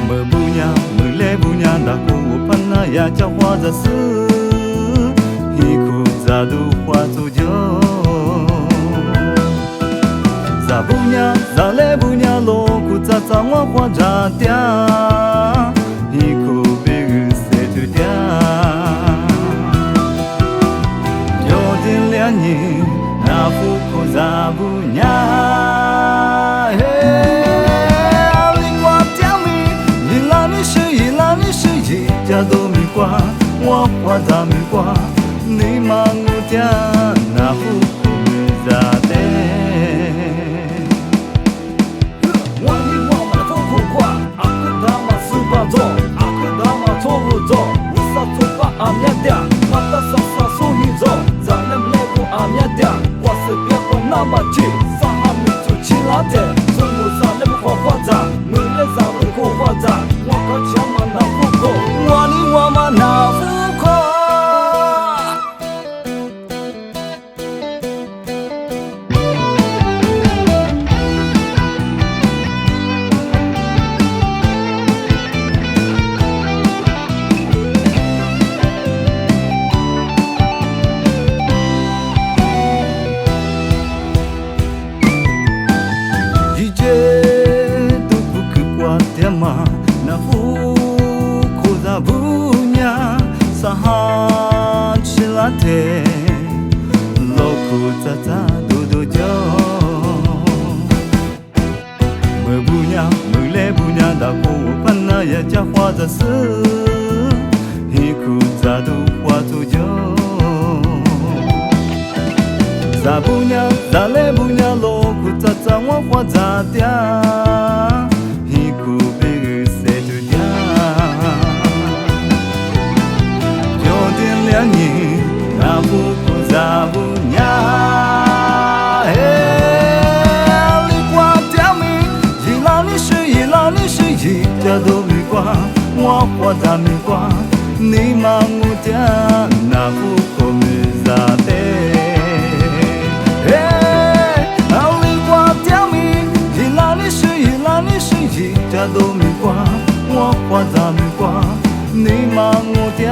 么不娘，么来不娘，那个我怕那呀叫花子死，一哭咋都花足球。咋不娘，咋来不娘，老苦咋咋我花咋嗲，一哭别个谁就嗲。有点两年，那不苦咋不娘？家都没挂，我花咋没挂？你忙我家那不没咋的。我你我们做苦瓜，阿克达玛斯巴做，阿克达玛做不做？我啥做法阿面的，马达啥啥说你做，咱们来不阿面的，我是别过那么近，啥还没做起来的，中午啥来不花花咋，没来啥不苦花咋，我可抢嘛那不够。我们那浮夸，一切都不可挂的嘛，那浮夸咋不？sa chilate loku tata do jo me bunya me le bunya da ko panna ya cha hwa za su hi ku za do hwa tu jo za bunya za le bunya loku tata wa hwa za tia hi ku be se tu dia你那不苦咋不娘？你挂掉没？一拉你是一拉你是一点都没挂，我花咋没挂？你忙我家那不苦没咋的？你挂掉没？一拉你是一拉你是一点都没挂，我花咋没挂？你忙我家。